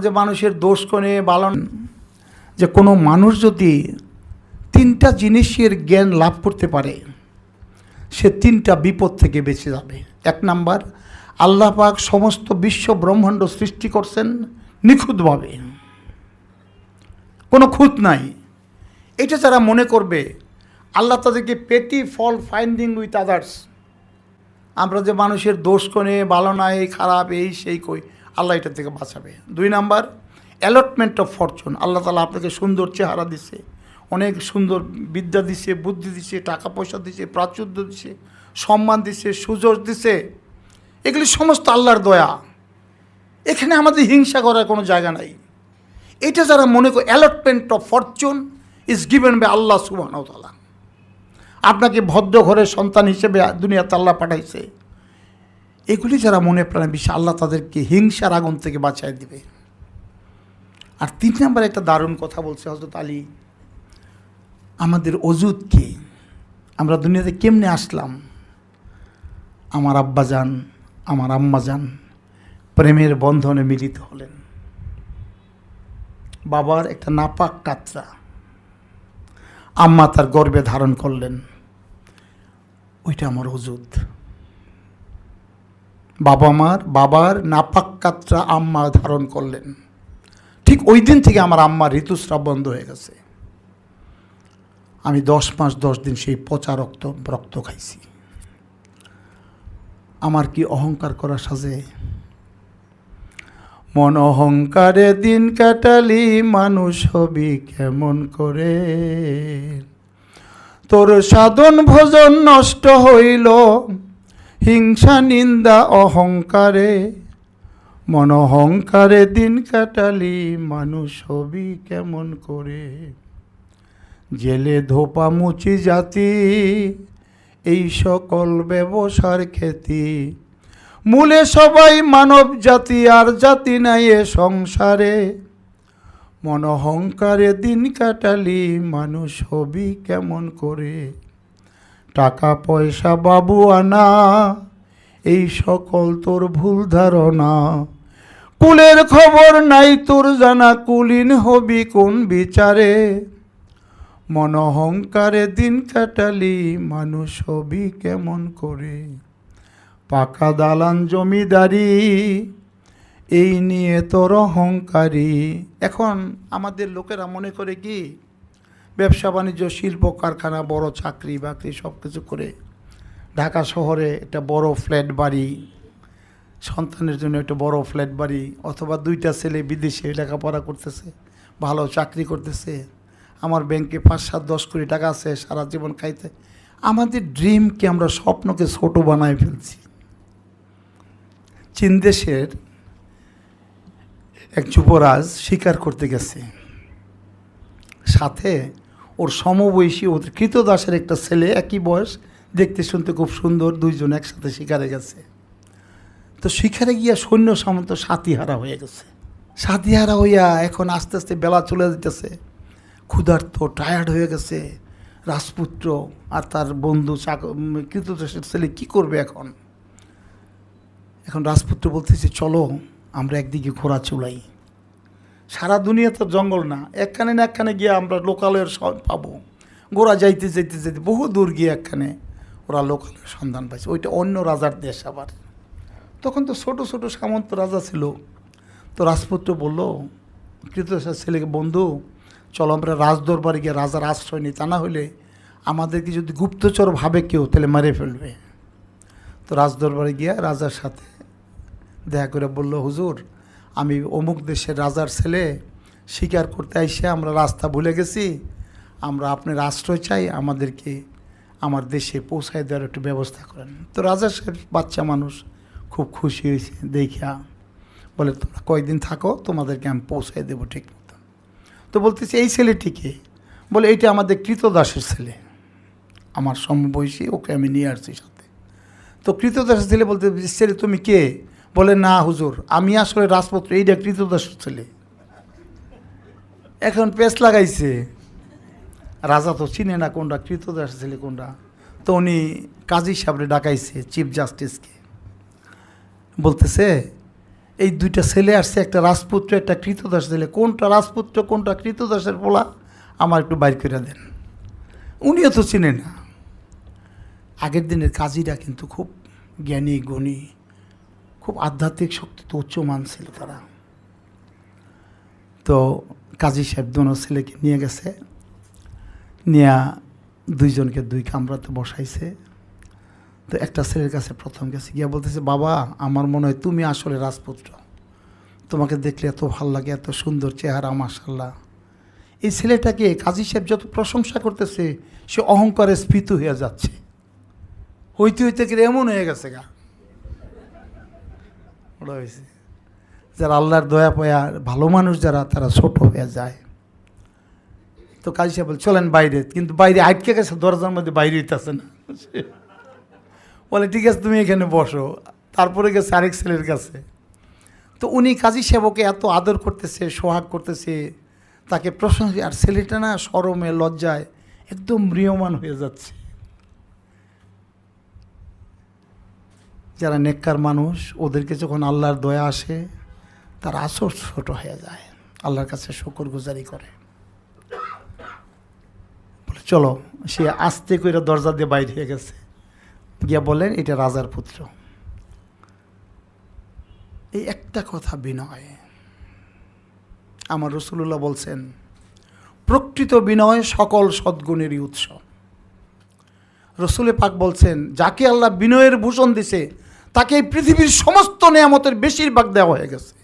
যে মানুষের দোষ কোনে বালন যে কোনো মানুষ যদি তিনটা জিনিসের জ্ঞান লাভ করতে পারে সে তিনটা বিপদ থেকে বেঁচে যাবে। এক নাম্বার, আল্লাহ পাক সমস্ত বিশ্ব ব্রহ্মাণ্ড সৃষ্টি করছেন নিখুঁতভাবে, কোনো খুঁত নাই। এটা যারা মনে করবে আল্লাহ তাদেরকে পেটি ফল ফাইন্ডিং উইথ আদার্স, আমরা যে মানুষের দোষ কোনে ভালো নাই খারাপ এই সেই কই, আল্লাহ এটা থেকে বাঁচাবে। দুই নাম্বার, অ্যালটমেন্ট অফ ফরচুন, আল্লাহ তাআলা আপনাকে সুন্দর চেহারা দিছে, অনেক সুন্দর বিদ্যা দিছে, বুদ্ধি দিছে, টাকা পয়সা দিছে, প্রাচুর্য দিছে, সম্মান দিছে, সুযোগ দিছে, এগুলি সমস্ত আল্লাহর দয়া। এখানে আমাদের হিংসা করার কোনো জায়গা নাই। এটা যারা মনে করে allotment of fortune is given by আল্লাহ সুবহানাহু ওয়া তাআলা, আপনাকে ভদ্র ঘরের সন্তান হিসেবে দুনিয়াতে আল্লাহ পাঠাইছে, এগুলি যারা মনে প্রাণে বিশ্বাস, আল্লাহ তাদেরকে হিংসার আগুন থেকে বাঁচায় দিবে। আর তিন নাম্বার একটা দারুণ কথা বলছে হযরত আলী, আমাদের ওজুদ কি, আমরা দুনিয়াতে কেমনে আসলাম। আমার আব্বাজান আমার আম্মাজান প্রেমের বন্ধনে মিলিত হলেন, বাবার একটা নাপাক কাতরা আম্মা তার গর্ভে ধারণ করলেন, ওইটা আমার ওজুদ। বাবার নাপাক কাতরা আম্মা ধারণ করলেন, ঠিক ওই দিন থেকে আমার আম্মার ঋতুস্রাব বন্ধ হয়ে গেছে। আমি 10 মাস 10 দিন সেই পচা রক্ত খাইছি। আমার কি অহংকার করা সাজে? মন অহংকারে দিন কাটালি মানুষ হবি কেমন করে, তোর সাধন ভোজন নষ্ট হইল হিংসা নিন্দা অহংকারে, মন অহংকারে দিন কাটালি মানুষ হবি কেমন করে। জেলে ধোপা মুচি জাতি এই সকল ব্যবসার খ্যাতি, মূলে সবাই মানব জাতি আর জাতি নাই এ সংসারে, মন অহংকারে দিন কাটালি মানুষ হবি কেমন করে। টাকা পয়সা বাবু আনা এই সকল তোর ভুল ধারণা, কুলের খবর নাই তোর জানা কুলীন হবি কোন বিচারে, মন অহংকারে দিন কাটালি মানুষ হবি কেমন করে। পাকা দালান জমিদারি এই নিয়ে তোর অহংকারী। এখন আমাদের লোকেরা মনে করে কি ব্যবসা বাণিজ্য শিল্প কারখানা বড় চাকরি বাকরি সব কিছু করে ঢাকা শহরে একটা বড় ফ্ল্যাট বাড়ি, সন্তানের জন্য একটা বড় ফ্ল্যাট বাড়ি, অথবা 2টা ছেলে বিদেশে লেখাপড়া করতেছে, ভালো চাকরি করতেছে, আমার ব্যাংকে 5-7-10 কোটি টাকা আছে, সারা জীবন খাইতে। আমাদের ড্রিমকে আমরা স্বপ্নকে ছোট বানায় ফেলছি। চীন দেশের এক যুবরাজ শিকার করতে গেছে, সাথে ওর সমবয়সী ওদের কৃতদাসের একটা ছেলে, একই বয়স, দেখতে শুনতে খুব সুন্দর, দুইজন একসাথে শিকারে গেছে। তো শিকারে গিয়া সৈন্য সামন্ত সাথীহারা হয়ে গেছে। সাথীহারা হইয়া এখন আস্তে আস্তে বেলা চলে যেতেছে, ক্ষুধার্ত টায়ার্ড হয়ে গেছে রাজপুত্র আর তার বন্ধু কৃতদাসের ছেলে কি করবে এখন। রাজপুত্র বলতেছে চলো আমরা একদিকে ঘোড়া চুলাই, সারা দুনিয়া তো জঙ্গল না, একখানে না একখানে গিয়ে আমরা লোকালয়ের পাবো। ঘোড়া যাইতে যাইতে যাইতে বহু দূর গিয়ে একখানে ওরা লোকালয়ের সন্ধান পাইছে, ওইটা অন্য রাজার দেশ। আবার তখন তো ছোট ছোট সামন্ত রাজা ছিল। তো রাজপুত্র বলল কৃতদাসের ছেলেকে, বন্ধু চলো আমরা রাজদরবারে গিয়ে রাজার আশ্রয় নিই, তা না হলে আমাদেরকে যদি গুপ্তচর ভাবে কেউ তাহলে মেরে ফেলবে। তো রাজদরবারে গিয়ে রাজার সাথে দেখা করে বলল, হুজুর আমি অমুক দেশের রাজার ছেলে, শিকার করতে আইসে আমরা রাস্তা ভুলে গেছি, আমরা আপনার আশ্রয় চাই, আমাদেরকে আমার দেশে পৌঁছায় দেওয়ার একটু ব্যবস্থা করেন। তো রাজা সাহেব বাচ্চা মানুষ খুব খুশি হয়েছে দেখিয়া, বলে তোমরা কয়েকদিন থাকো, তোমাদেরকে আমি পৌঁছায় দেবো ঠিক মতো। তো বলতেছি এই ছেলেটিকে, বলে এইটা আমাদের কৃতদাসের ছেলে, আমার সমবয়সী, ওকে আমি নিয়ে আসছি সাথে। তো কৃতদাসের ছেলে বলতে, ছেলে তুমি কে? বলে না হুজুর আমি আসলে রাজপুত্র, এইটা কৃতদাসের ছেলে। এখন পেঁচ লাগাইছে, রাজা তো চিনে না কোনটা কৃতদাসের ছেলে কোনটা। তো উনি কাজী সাহেবরে ডাকাইছে, চিফ জাস্টিসকে, বলতেছে এই দুইটা ছেলে আসছে, একটা রাজপুত্র একটা কৃতদাস ছেলে, কোনটা রাজপুত্র কোনটা কৃতদাসের পোলা আমার একটু বাইর করে দেন। উনিও তো চিনে না। আগের দিনের কাজীরা কিন্তু খুব জ্ঞানী গুণী, খুব আধ্যাত্মিক শক্তি তো উচ্চমান ছিল তারা। তো কাজী সাহেব দোনো ছেলেকে নিয়ে গেছে, নিয়ে দুইজনকে দুই কামরাতে বসাইছে। তো একটা ছেলের কাছে প্রথম গেছে, গিয়া বলতেছে, বাবা আমার মনে হয় তুমি আসলে রাজপুত্র, তোমাকে দেখলে এত ভাল লাগে, এত সুন্দর চেহারা মাশাআল্লাহ। এই ছেলেটাকে কাজী সাহেব যত প্রশংসা করতেছে সে অহংকারে স্ফীত হয়ে যাচ্ছে, হইতে হইতে গেলে এমন হয়ে গেছে গা। ওরা হয়েছে যারা আল্লাহর দয়া পয়া ভালো মানুষ যারা, তারা ছোট হয়ে যায়। তো কাজী সাহেব বলে চলেন বাইরে, কিন্তু বাইরে আটকে গেছে, দরজার মধ্যে বাইরে হইতেছে না। বলে ঠিক আছে তুমি এখানে বসো। তারপরে গেছে আরেক ছেলের কাছে। তো উনি কাজী সাহেবকে এত আদর করতেছে, সোহাগ করতেছে, তাকে প্রশংসা, আর ছেলেটা না শরমে লজ্জায় একদম ম্রিয়মান হয়ে যাচ্ছে। যারা নেককার মানুষ, ওদেরকে যখন আল্লাহর দয়া আসে তারা আসর ছোট হয়ে যায়, আল্লাহর কাছে শুকরগুজারি করে। বলে চলো, সে আস্তে করে দরজা দিয়ে বাইরে হয়ে গেছে, গিয়া বলেন এটা রাজার পুত্র। এই একটা কথা বিনয়, আমার রাসূলুল্লাহ বলছেন প্রকৃত বিনয় সকল সদ্গুণেরই উৎস। রাসূলে পাক বলছেন যাকে আল্লাহ বিনয়ের ভূষণ দিছে তাকে এই পৃথিবীর সমস্ত নেয়ামতের বেশিরভাগ দেওয়া হয়ে গেছে।